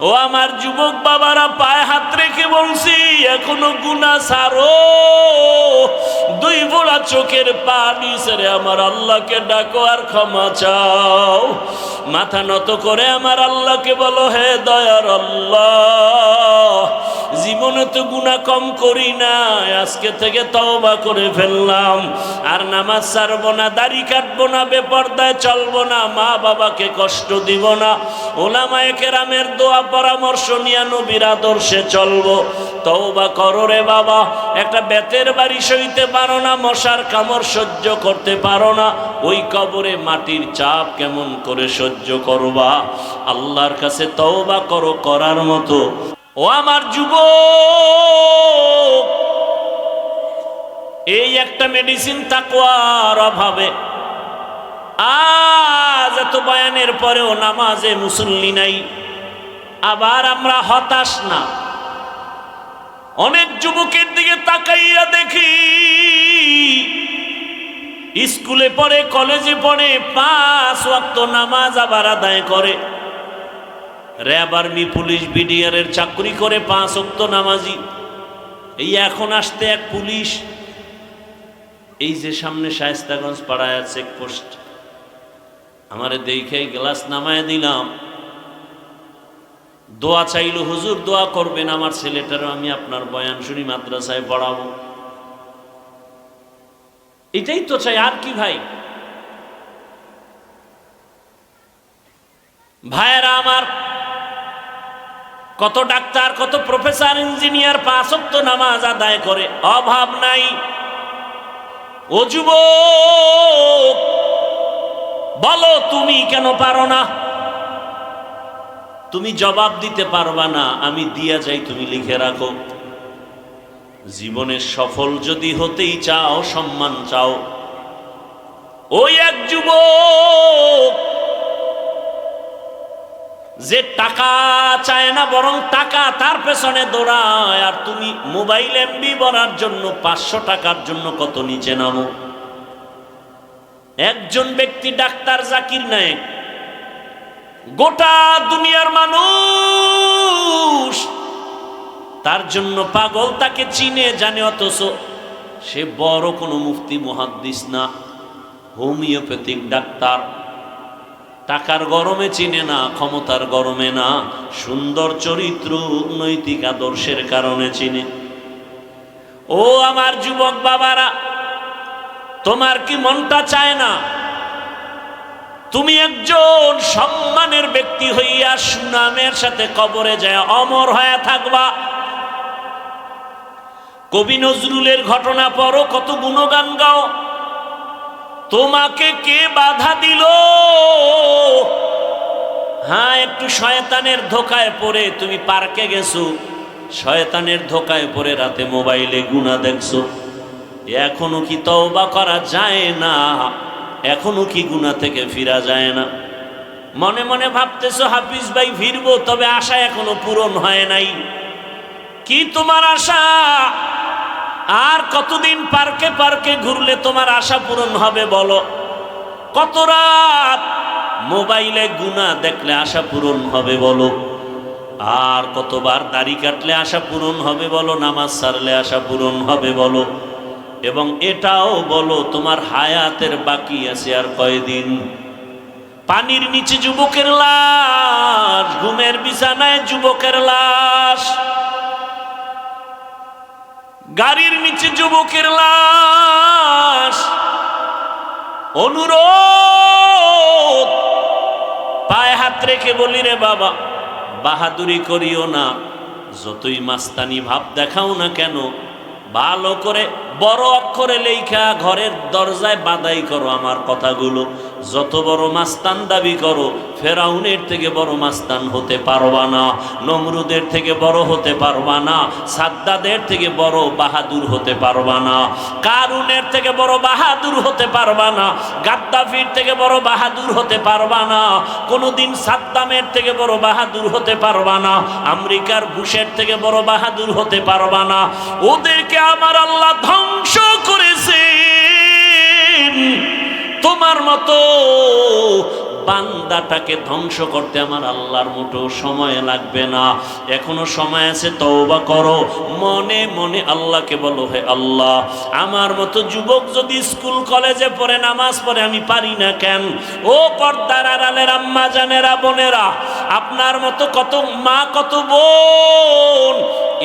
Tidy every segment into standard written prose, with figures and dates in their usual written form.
ও আমার যুবক বাবারা, পায়ে হাত রেখে বলছি, এখনো গুনাহ ছাড়ো। দুই ফোঁটা চোখের পানি ছেড়ে আমার আল্লাহকে ডাকো আর ক্ষমা চাও। মাথা নত করে আমার আল্লাহকে বলো, হে দয়ার আল্লাহ, জীবনে তো গুনাহ কম করি না, আজকে থেকে তওবা করে ফেললাম। আর নামাজ ছাড়বো না, দাড়ি কাটবো না, বেপরদায় চলবো না, মা বাবাকে কষ্ট দিব না, ওলামায়ে কেরামের দোয়া পরামর্শ নিয়ে নবীর আদর্শে চলবো। তওবা করো রে বাবা। একটা বেতের বাড়ি সইতে পারো না, মশার কামড় সহ্য করতে পারো না, ওই কবরে মাটির চাপ কেমন করে সহ্য করবা? আল্লাহর কাছে তওবা করো করার মতো। ও আমার যুবক, এই একটা মেডিসিন তাকওয়ার অভাবে আজ এত বয়ানের পরেও নামাজে মুসল্লি নাই। আবার আমরা হতাশ না। অনেক যুবকের দিকে তাকাইয়া দেখি, স্কুলে পড়ে, কলেজে পড়ে, 5 ওয়াক্ত নামাজ আবার আদায় করে, র্যাব, আর্মি, পুলিশ, বিডিআর চাকরি করে, 5 ওয়াক্ত নামাজি। এই এখন আসতে এক পুলিশ, এই যে সামনে শায়েস্তাগঞ্জ পাড়ায় চেকপোস্ট, আমারে দেখে গ্লাস নামায় দিলাম, দোয়া চাইলো, হুজুর দোয়া করবেন আমার ছেলেটারও আমি আপনার বয়ান শুনি, মাদ্রাসায় পড়াবো। এটাই তো চাই, আর কি ভাই? ভাইয়েরা আমার, কত ডাক্তার, কত প্রফেসর, ইঞ্জিনিয়ার 5 ওয়াক্ত নামাজ আদায় করে, অভাব নাই। ও যুবক, বলো তুমি কেন পারো না? তুমি জবাব দিতে পারবা না, আমি দিয়া যাই, তুমি লিখে রাখো। জীবনে সফল যদি হতেই চাও, সম্মান চাও, ওই এক যুবক যে টাকা চায় না, বরং টাকা তার পেছনে দৌড়ায়, আর তুমি মোবাইল এমবি ভরার জন্য 500 টাকার জন্য কত নিচে নামো। একজন ব্যক্তি ডাক্তার জাকির নায়েক, গোটা দুনিয়ার মানুষ তার জন্য পাগল, তাকে চিনে জানে, অথচ সে বড় কোনো মুফতি মুহাদ্দিস না, হোমিওপ্যাথিক ডাক্তার। টাকার গরমে চিনে না, ক্ষমতার গরমে না, সুন্দর চরিত্র, নৈতিক আদর্শের কারণে চিনে। ও আমার যুবক বাবারা, তোমার কি মনটা চায় না তুমি একজন সম্মানের ব্যক্তি হইয়া সুনামের সাথে কবরে যায় অমর হয়ে থাকবা? কবি নজরুলের ঘটনা পড়ো, কত গুণগান গাও, তোমাকে কে বাধা দিল? হ্যাঁ, একটু শয়তানের ধোকায় পড়ে তুমি পার্কে গেছো, শয়তানের ধোকায় পড়ে রাতে মোবাইলে গুনাহ দেখছো, এখনো কি তওবা করা যায় না? এখনো কি গুনাহ থেকে ফিরা যায় না? মনে মনে ভাবতেছো হাফিজ ভাই ফিরবো, তবে আশা এখনো পূরণ হয় নাই। কি তোমার আশা? আর কতদিন পার্কে পার্কে ঘুরলে তোমার আশা পূরণ হবে বলো? কত রাত মোবাইলে গুনাহ দেখলে আশা পূরণ হবে বলো? আর কতবার দাড়ি কাটলে আশা পূরণ হবে বলো? নামাজ ছাড়লে আশা পূরণ হবে বলো? এবং এটাও বলো, তোমার হায়াতের বাকি আছে আর কয়দিন? পানির নিচে যুবকের লাশ, ঘুমের বিছানায় যুবকের লাশ, গাড়ির নিচে যুবকের লাশ। অনুরোধ, পায়ে হাত রেখে বলি রে বাবা, বাহাদুরি করিও না, যতই মাস্তানি ভাব দেখাও না কেন, ভালো করে বড় অক্ষরে লেখা ঘরের দরজায় বাধাই করো আমার কথাগুলো। যত বড় মাস্তান দাবি করো, ফেরাউনের থেকে বড় মাস্তান হতে পারবা না, নমরুদের থেকে বড় হতে পারবা না, সাদ্দাদের থেকে বড় বাহাদুর হতে পারবা না, কারুনের থেকে বড় বাহাদুর হতে পারবা না, গাদ্দাফির থেকে বড় বাহাদুর হতে পারবা না, কোনোদিন সাদ্দামের থেকে বড় বাহাদুর হতে পারবা না, আমেরিকার বুশের থেকে বড় বাহাদুর হতে পারবা না। ওদেরকে আমার আল্লাহ ধ্বংস করেছেন। তোমার মতো বান্দাটাকে ধ্বংস করতে আমার আল্লাহর মোটেও সময় লাগবে না। এখনো সময় আছে, তওবা করো। মনে মনে আল্লাহকে বলো, হে আল্লাহ, আমার মতো যুবক যদি স্কুল কলেজে পড়ে নামাজ পড়ে আমি পারি না কেন? ও পর্দার আড়ালের আম্মা জানেরা, বোনেরা, আপনার মতো কত মা, কত বোন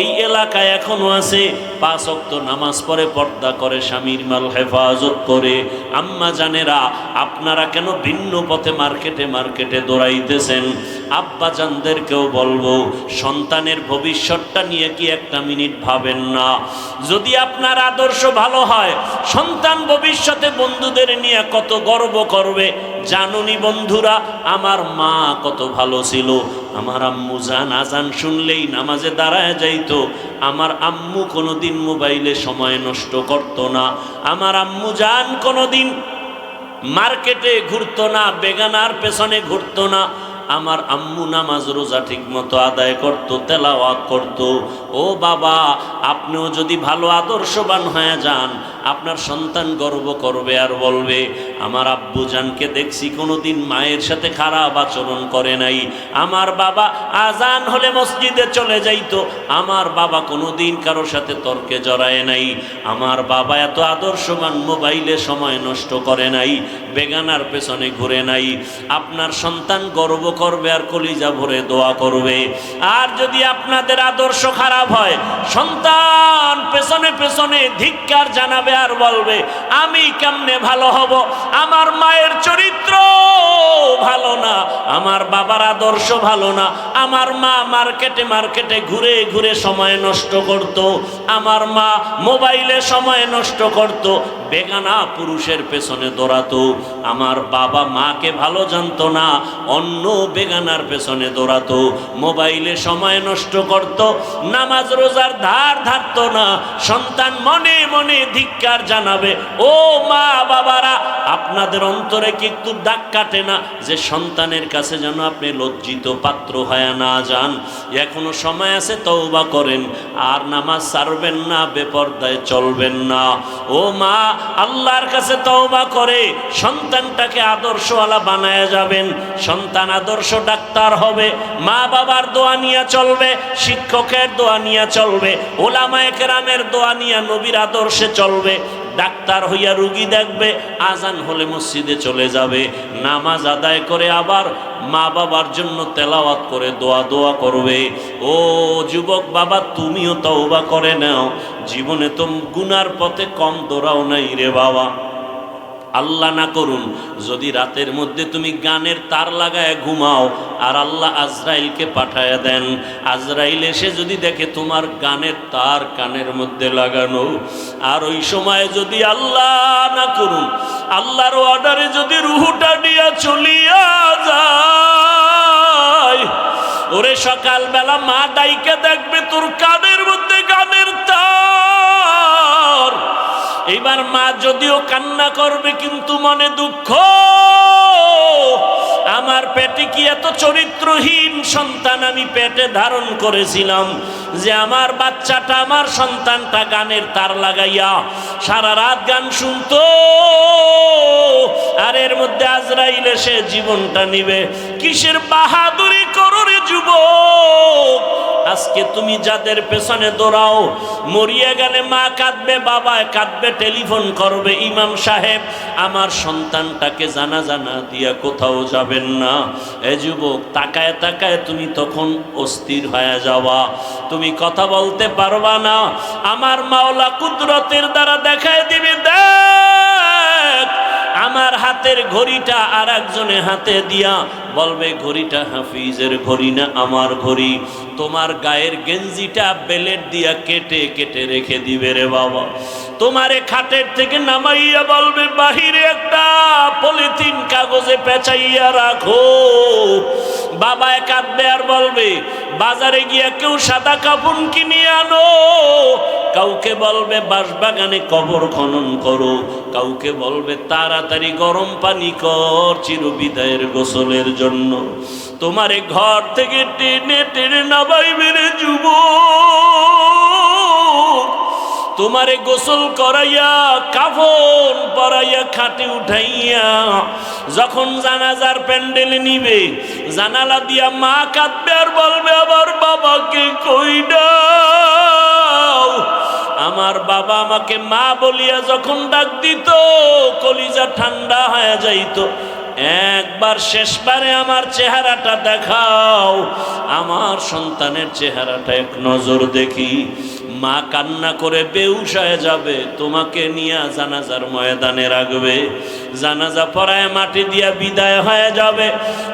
এই এলাকায় এখনো আছে, 5 ওয়াক্ত নামাজ পড়ে, পর্দা করে, স্বামীর মাল হেফাজত করে। আম্মা জানেরা, আপনারা কেন ভিন্ন পথে মার্কেটে মার্কেটে দৌড়াইতেছেন? আব্বা জানদেরকেও বলবো, সন্তানের ভবিষ্যৎটা নিয়ে কি একটা মিনিট ভাবেন না? যদি আপনার আদর্শ ভালো হয়, সন্তান ভবিষ্যতে বন্ধুদের নিয়ে কত গর্ব করবে। জানুনি বন্ধুরা, আমার মা কত ভালো ছিল। আমার আম্মু জান আজান শুনলেই নামাজে দাঁড়ায় যাইতো। আমার আম্মু কোনোদিন মোবাইলে সময় নষ্ট করত না। আমার আম্মু জান কোনোদিন মার্কেটে ঘুরতো না, বেগানার পেছনে ঘুরতো না। আমার আম্মু নামাজ রোজা ঠিক মতো আদায় করত, তেলাওয়াত করত। ও বাবা, আপনিও যদি ভালো আদর্শবান হয়ে যান, আপনার সন্তান গর্ব করবে আর বলবে, আমার আব্বু জানকে দেখছি কোনোদিন মায়ের সাথে খারাপ আচরণ করে নাই। আমার বাবা আজান হলে মসজিদে চলে যাইতো। আমার বাবা কোনোদিন কারোর সাথে তর্কে জড়ায় নাই। আমার বাবা এত আদর্শবান, মোবাইলে সময় নষ্ট করে নাই, বেগানার পেছনে ঘুরে নাই। আপনার সন্তান গর্ব করবে আর কলিজা ভরে দোয়া করবে। আর যদি আপনাদের আদর্শ খারাপ হয়, সন্তান পেছনে পেছনে ধিক্কার জানাবে আর বলবে, আমি কেমনে ভালো হব? আমার মায়ের চরিত্র ভালো না, আমার বাবার আদর্শ ভালো না। আমার মা মার্কেটে মার্কেটে ঘুরে ঘুরে সময় নষ্ট করত। আমার মা মোবাইলে সময় নষ্ট করত, বেগানা পুরুষের পেছনে দৌড়াতো। আমার বাবা মাকে ভালো জানতো না, অন্য বেগানার পেছনে দৌড়াতো, মোবাইলে সময় নষ্ট করত, নামাজ রোজার ধার ধারতো না। সন্তান মনে মনে ধিক্কার জানাবে। ও মা বাবারা, আপনাদের অন্তরে কি একটু দাগ কাটে না যে সন্তানের কাছে যেন আপনি লজ্জিত পাত্র হয়ে না যান? এখনো সময় আছে, তওবা করেন। আর নামাজ ছাড়বেন না, বেপরদায় চলবেন না। ও মা, আল্লাহর কাছে তওবা করে সন্তানটাকে আদর্শওয়ালা বানায় যাবেন। সন্তান আদর্শ ডাক্তার হবে, মা বাবার দোয়া নিয়ে চলবে, শিক্ষকের দোয়া নিয়ে চলবে, ওলামায়ে কেরামের দোয়া নিয়ে নবীর আদর্শে চলবে। ডাক্তার হইয়া রুগী দেখবে, আজান হলে মসজিদে চলে যাবে, নামাজ আদায় করে আবার মা বাবার জন্য তেলাওয়াত করে দোয়া করবে। ও যুবক বাবা, তুমিও তওবা করে নাও। জীবনে তো গুনার পথে কম দৌড়াও নাই রে বাবা। আল্লাহ না করুন যদি রাতের মধ্যে তুমি গানের তার লাগায় ঘুমাও, আর আল্লাহ আজরাইলকে পাঠায়া দেন, আজরাইল এসে যদি দেখে তোমার গানের তার কানের মধ্যে লাগানো, আর ওই সময় যদি আল্লাহ না করুন আল্লাহর অর্ডারে যদি রুহুটা নিয়ে চলিয়া যায়, ওরে সকালবেলা মা ডাইকে দেখবে তোর কানের মধ্যে গানের তার। এবার মা যদিও কান্না করবে, কিন্তু মনে দুঃখ, আমার পেটে কি এত চরিত্রহীন সন্তান আমি পেটে ধারণ করেছিলাম যে আমার বাচ্চাটা, আমার সন্তানটা গানের তার লাগাইয়া সারা রাত গান শুনতো, আর এর মধ্যে আজরাইল এসে জীবনটা নিবে। কিসের বাহাদুরি করো রে যুবক? আজকে তুমি যাদের পেছনে দৌড়াও, মরিয়া গেলে মা কাঁদবে, বাবা কাঁদবে, টেলিফোন করবে, ইমাম সাহেব আমার সন্তানটাকে জানাজা না দিয়া কোথাও যাবেন না। এ যুবক, তাকায় তাকায় তুমি তখন অস্থির হয়ে যাওয়া, তুমি কথা বলতে পারবা না। আমার মাওলা কুদরতের দ্বারা দেখায় দিবে, দেখ আমার হাতের ঘড়িটা আর একজনের হাতে দিয়া বলবে, ঘড়িটা হাফিজের ঘড়ি না আমার ঘড়ি। তোমার গায়ের গেঞ্জিটা বেলেট দিয়া কেটে কেটে রেখে দিবে রে বাবা। তোমারে খাটের থেকে নামাইয়া বলবে, বাহিরে একটা পলিথিন কাগজে পেঁচাইয়া রাখো। বাবা কাঁদবে আর বলবে, বাজারে গিয়া কেউ সাদা কাফন কিনে আনো। কাউকে বলবে বাঁশবাগানে কবর খনন করো, কাউকে বলবে তাড়াতাড়ি গরম পানি কর চিরবিদায়ের গোসলের জন্য। তোমারে ঘর থেকে টেনে টেনে নামাইবে রে যুবক। তোমারে গোসল করাইয়া কাফন পরাইয়া খাটে উঠাইয়া যখন জানাজার প্যান্ডেলে নিবে, জানালা দিয়া মা কাঁদবে আর বলবে আমার বাবাকে কই দাও। আমার বাবা আমাকে মা বলিয়া যখন ডাক দিত কলিজা ঠান্ডা হয়ে যাইত। একবার শেষবারে আমার চেহারাটা দেখাও, আমার সন্তানের চেহারাটা এক নজর দেখি। মা কান্না করে বেহুশ হয়ে যাবে, তোমাকে নিয়ে জানাজার ময়দানে রাখবে, জানাজা পড়ায় মাটি দিয়া বিদায় হয়ে যাবে।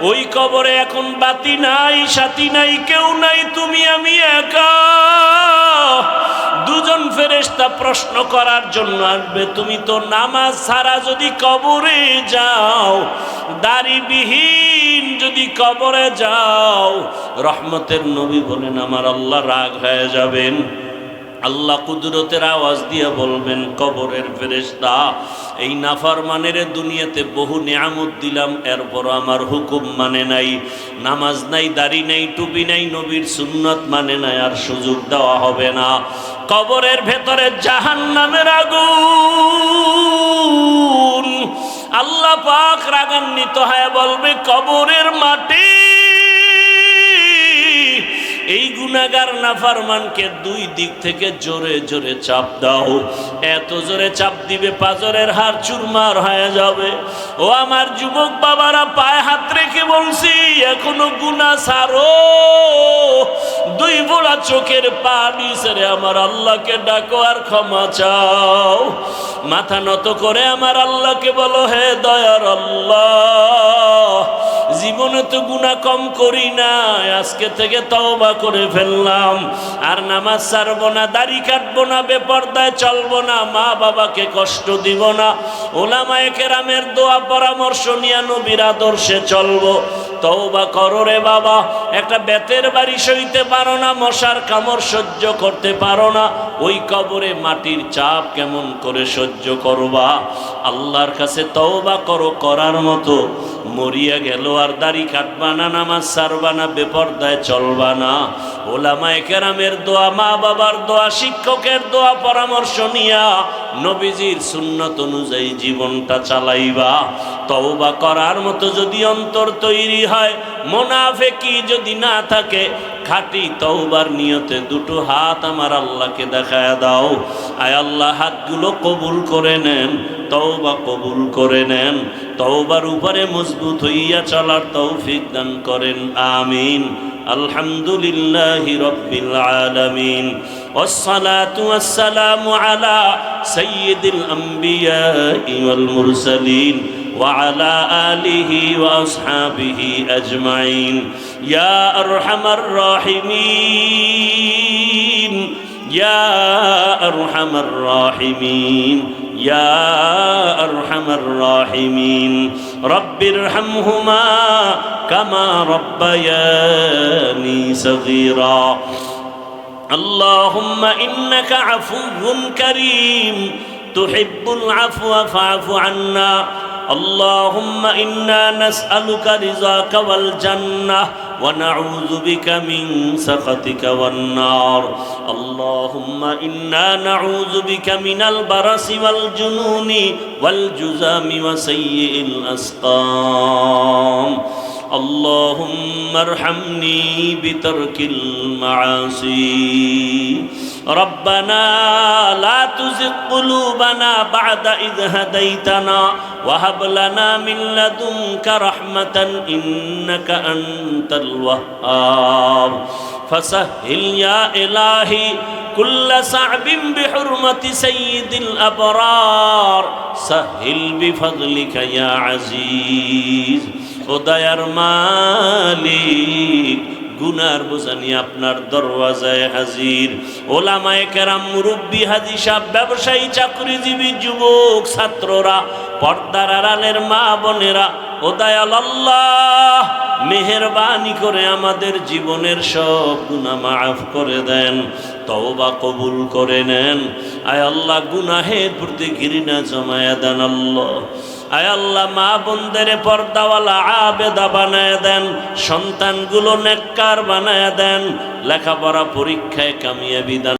ওই কবরে এখন বাতি নাই, সাথী নাই, কেউ নাই, তুমি আমি একা। দুজন ফেরেশতা প্রশ্ন করার জন্য আসবে, তুমি তো নামাজ ছাড়া যদি কবরে যাও, দাড়িবিহীন যদি কবরে যাও, রহমতের নবী বলেন আমার আল্লাহ রাগ হয়ে যাবেন। আল্লাহ কুদরতের আওয়াজ দিয়ে বলবেন, কবরের ফেরেশতা এই নাফরমানের দুনিয়াতে বহু নিয়ামত দিলাম, এরপরও আমার হুকুম মানে নাই, নামাজ নাই, দাড়ি নাই, টুপি নাই, নবীর সুন্নত মানে নাই, আর সুযোগ দেওয়া হবে না। কবরের ভেতরে জাহান্নামের আগুন। আল্লাহ পাক রাগান্বিত হয়ে বলবে, কবরের মাটি এই গুনাহগার নাফরমানকে দুই দিক থেকে জোরে জোরে চাপ দাও। এত জোরে চাপ দিবে পাজরের হাড় চুরমার হয়ে যাবে। ও আমার যুবক বাবারা, পায়ে হাত রেখে বলছি, এখনো গুনাহ ছাড়ো। দুই ফোঁটা চোখের পানি ছেড়ে আমার আল্লাহকে ডাকো আর ক্ষমা চাও। মাথা নত করে আমার আল্লাহকে বলো, হে দয়ার আল্লাহ, জীবনে তো গুনাহ কম করি না, আজকে থেকে তওবা করে ফেললাম, আর নামাজ ছাড়বো না, দাড়ি কাটবো না, বেপরদায় চলবো না, মা বাবাকে কষ্ট দিব না, ওলামায়ে কেরামের দোয়া পরামর্শ নিয়ে নবীর আদর্শে চলবো। তওবা করো রে বাবা। একটা বেতের বাড়ি সইতে পারো না, মশার কামড় সহ্য করতে পারো না, ওই কবরে মাটির চাপ কেমন করে সহ্য করবা? আল্লাহর কাছে তওবা করো করার মতো। মরিয়া গেল আর দাড়ি কাটবা না, নামাজ ছাড়বা না, বেপরদায় চলবা না, ওলামায়ে কেরামের দোয়া, মা বাবার দোয়া, শিক্ষকের দোয়া পরামর্শ নিয়া নবীজির সুন্নত অনুযায়ী জীবনটা চালাইবা। তওবা করার মতো যদি অন্তর তৈরি হয়, মুনাফিকি যদি না থাকে, খাঁটি তওবার নিয়তে দুটো হাত আমার আল্লাহকে দেখায় দাও। আয় আল্লাহ, হাতগুলো কবুল করে নেন, তওবা কবুল করে নেন, তওবার উপরে মজবুত হইয়া চলার তৌফিক দান করেন, আমিন। আলহামদুলিল্লাহি রাব্বিল আলামিন, ওয়াসসালাতু ওয়াসসালামু আলা সাইয়্যিদিল আমবিয়াই ওয়াল মুরসালিন وعلى آله وأصحابه أجمعين يا أرحم الراحمين يا أرحم الراحمين يا أرحم الراحمين رب ارحمهما كما ربياني صغيرا اللهم إنك عفو كريم تحب العفو فاعف عنا اللهم إنا نسألك رضاك والجنة ونعوذ بك من سخطك والنار اللهم إنا نعوذ بك من البرص والجنون والجذام وسيء الأسقام اللهم ارحمني بترك المعاصي ربنا لا تزغ قلوبنا بعد إذ هديتنا وهب لنا من لدنك رحمة إنك أنت الوهاب فسهل يا إلهي كل صعب بحرمة سيد الأبرار سهل بفضلك يا عزيز خداير مالك গুনার বোঝা নিয়ে আপনার দরওয়াজায় হাজির। ওলামায়ে কেরাম, মুরব্বী, হাজী সাহেব, ব্যবসায়ী, চাকরিজীবী, যুবক, ছাত্ররা, পর্দার আড়ালের মা বোনেরা, ও দয়াল আল্লাহ মেহেরবানি করে আমাদের জীবনের সব গুনাহ মাফ করে দেন, তওবা কবুল করে নেন। আয় আল্লাহ, গুনাহের প্রতি ঘৃণা জমায়া দেন আল্লাহ। আয় আল্লাহ, মা বোনদের পর্দাওয়ালা আবেদা বানায় দেন, সন্তানগুলো নেককার বানায় দেন, লেখাপড়া পরীক্ষায় কামিয়াবি দান